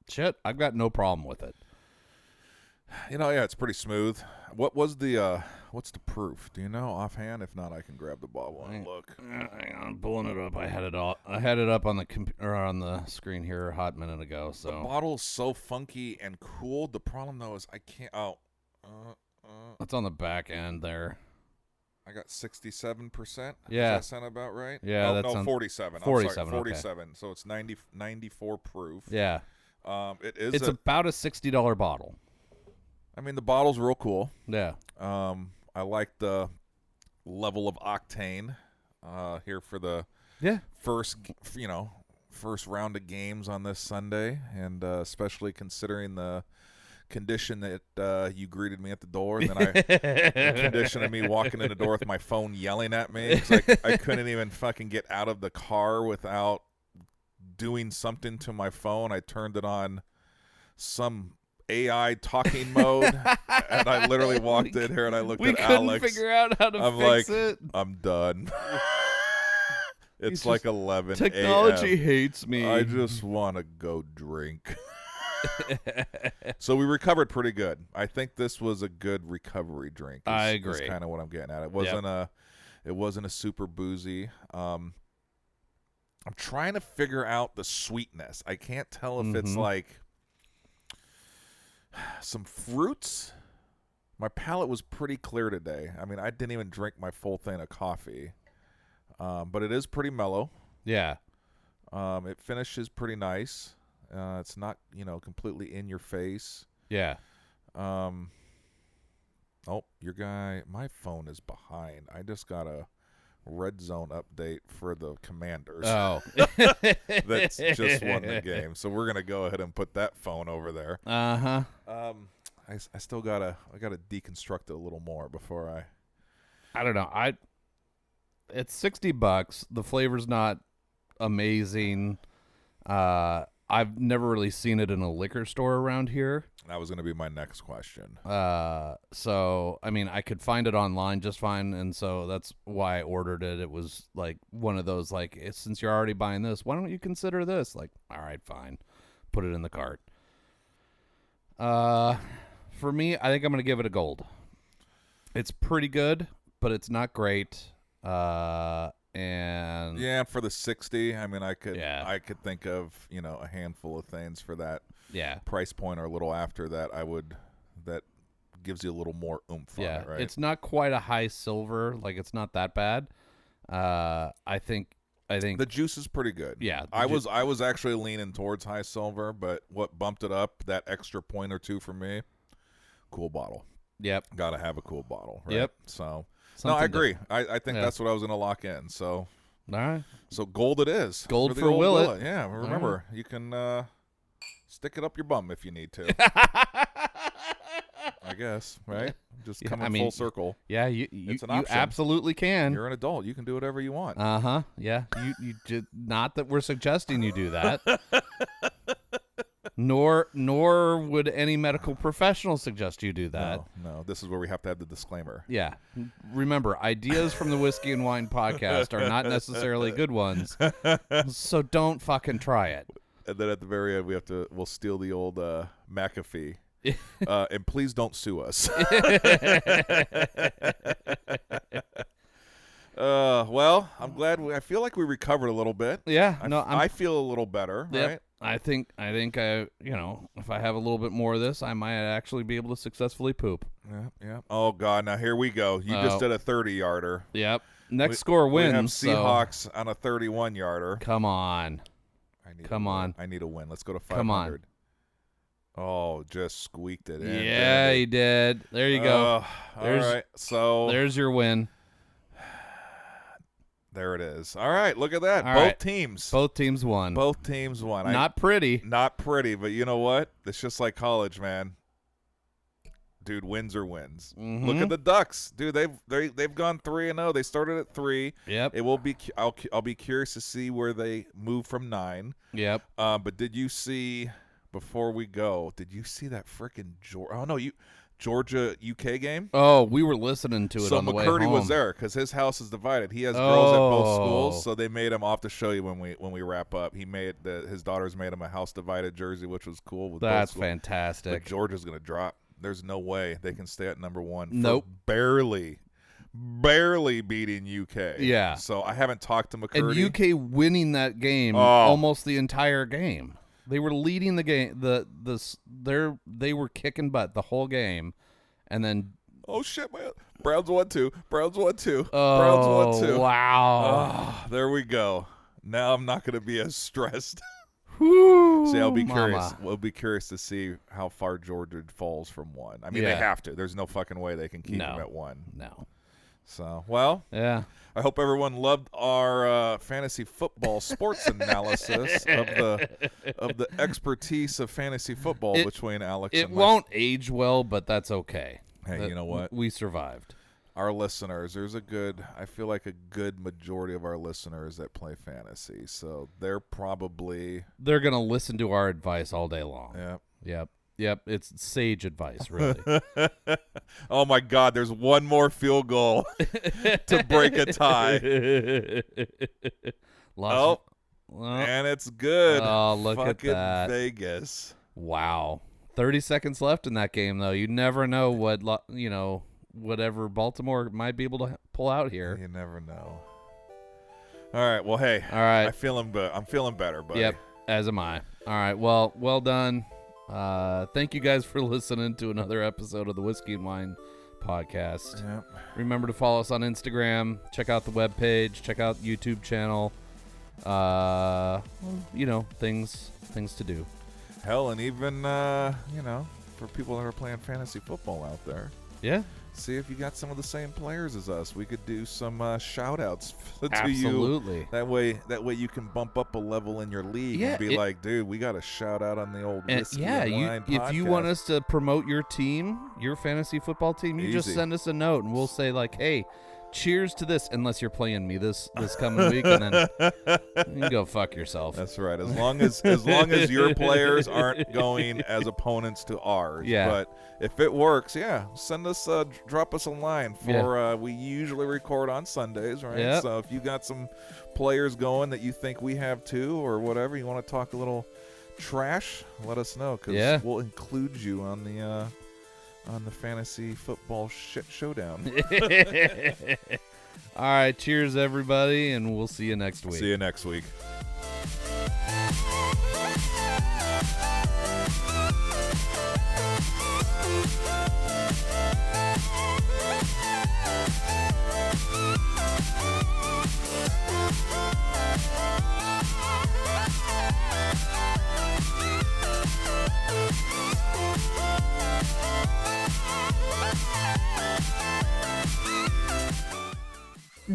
shit, I've got no problem with it. It's pretty smooth. What was the what's the proof? Do you know offhand? If not, I can grab the bottle and look. Hang on, I'm pulling it up. I had it up on on the screen here a hot minute ago. So The bottle's so funky and cool. The problem though is I can't. it's on the back end there. I got 67%. Yeah. Does that sound about right? Yeah, that no, sounds 47. 47, I'm okay. sorry, 47. So it's 94 proof. Yeah, It's about a $60 bottle. I mean, the bottle's real cool. Yeah. I like the level of octane here for the first round of games on this Sunday, and especially considering the condition that you greeted me at the door, and then the condition of me walking in the door with my phone yelling at me. 'Cause I couldn't even fucking get out of the car without doing something to my phone. I turned it on some AI talking mode, and I literally walked in here and I looked at Alex. We couldn't figure out how to I'm fix like, it. I'm done. It's He's like just- 11 Technology a.m. hates me. I just want to go drink. So we recovered pretty good. I think this was a good recovery drink. I Is agree. kind of what I'm getting at. It wasn't a super boozy. I'm trying to figure out the sweetness. I can't tell if it's like some fruits. My palate was pretty clear today. I mean, I didn't even drink my full thing of coffee. But it is pretty mellow. Yeah. It finishes pretty nice. It's not, completely in your face. Yeah. Oh, my phone is behind. I just got a red zone update for the Commanders. Oh. That's just won the game. So we're going to go ahead and put that phone over there. Uh-huh. I still got to deconstruct it a little more before I don't know. It's $60. The flavor's not amazing. I've never really seen it in a liquor store around here. That was going to be my next question. So I mean, I could find it online just fine, and so that's why I ordered it. It was like one of those since you're already buying this, why don't you consider this? Like, all right, fine, put it in the cart. For me, I think I'm gonna give it a gold. It's pretty good, but it's not great. And Yeah, for the 60, I mean, I could think of, a handful of things for that price point or a little after that that gives you a little more oomph on it, right? It's not quite a high silver, it's not that bad. I think think the juice is pretty good. Yeah, I was actually leaning towards high silver, but what bumped it up that extra point or two for me? Cool bottle. Yep. Got to have a cool bottle. Right? Yep. So Something no, I agree. different. I think that's what I was going to lock in. So All right. so gold it is. Gold the for old Willet. Yeah. Remember, you can stick it up your bum if you need to. I guess, right? Just coming full circle. Yeah, you absolutely can. You're an adult. You can do whatever you want. Yeah. You just, not that we're suggesting you do that. Nor would any medical professional suggest you do that. No. This is where we have to have the disclaimer. Yeah. Remember, ideas from the Whiskey and Wine podcast are not necessarily good ones. So don't fucking try it. And then at the very end, we'll steal the old McAfee. And please don't sue us. Well, I'm glad. I feel like we recovered a little bit. Yeah, I feel a little better. Yep. Right? I think if I have a little bit more of this, I might actually be able to successfully poop. Yeah. Oh God, now here we go. You just did a 30-yarder. Yep. Next score wins. We have Seahawks on a 31-yarder. Come on. I need a win. Let's go to 500. Come on. Oh, just squeaked it in. Yeah, he did. There you go. All right. So there's your win. There it is. All right, look at that. Both teams won. Not pretty. Not pretty, but you know what? It's just like college, man. Dude, wins are wins. Mm-hmm. Look at the Ducks, dude. They've gone 3-0. They started at 3. Yep. It will be. I'll be curious to see where they move from 9. Yep. But did you see? Before we go, did you see that freaking Georgia UK game? Oh, we were listening to it on the way home. So McCurdy was there because his house is divided. He has girls at both schools, so they made him. I'll have to show you when we wrap up. His daughters made him a house divided jersey, which was cool. That's fantastic. But Georgia's going to drop. There's no way they can stay at number 1. Nope. Barely beating UK. Yeah. So I haven't talked to McCurdy. And UK winning that game almost the entire game. They were leading the game. They were kicking butt the whole game, and then oh shit, man! Browns won 2. Oh, Browns won 2. Wow! There we go. Now I'm not going to be as stressed. Whew, see, I'll be curious. mama. We'll be curious to see how far Georgia falls from 1. I mean, Yeah. they have to. There's no fucking way they can keep No. them at 1. No. So, well, Yeah. I hope everyone loved our fantasy football sports analysis of the expertise of fantasy football between Alex It and won't age well, but that's okay. Hey, you know what? We survived. Our listeners, I feel like a good majority of our listeners that play fantasy. So they're going to listen to our advice all day long. Yep. It's sage advice, really. Oh, my God. There's one more field goal to break a tie. And it's good. Oh, look Fucking at that. Vegas. Wow. 30 seconds left in that game, though. You never know whatever Baltimore might be able to pull out here. You never know. All right. Well, hey. All right. I'm feeling better, buddy. Yep. As am I. All right. Well done. Thank you guys for listening to another episode of the Whiskey and Wine podcast. Yep. Remember to follow us on Instagram. Check out the webpage. Check out the YouTube channel. Things to do. Hell, and even, for people that are playing fantasy football out there. Yeah. See if you got some of the same players as us. We could do some shout-outs to Absolutely. you. That way you can bump up a level in your league and be like, dude, we got a shout-out on the old Whiskey and Wine podcast. If you want us to promote your team, your fantasy football team, you just send us a note and we'll say like, hey, cheers to this, unless you're playing me this coming week, and then you can go fuck yourself. That's right. As long as your players aren't going as opponents to ours. Yeah. But if it works, send us drop us a line for we usually record on Sundays, right? Yep. So if you got some players going that you think we have too, or whatever, you want to talk a little trash, let us know, because we'll include you on the fantasy football shit showdown. All right, cheers everybody, and we'll see you next week. See you next week.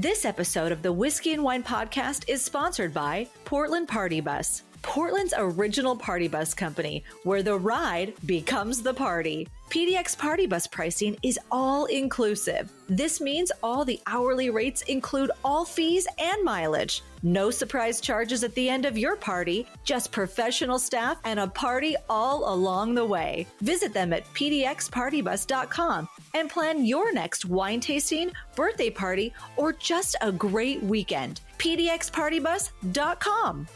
This episode of the Whiskey and Wine Podcast is sponsored by Portland Party Bus, Portland's original party bus company, where the ride becomes the party. PDX Party Bus pricing is all inclusive. This means all the hourly rates include all fees and mileage. No surprise charges at the end of your party, just professional staff and a party all along the way. Visit them at pdxpartybus.com and plan your next wine tasting, birthday party, or just a great weekend. pdxpartybus.com.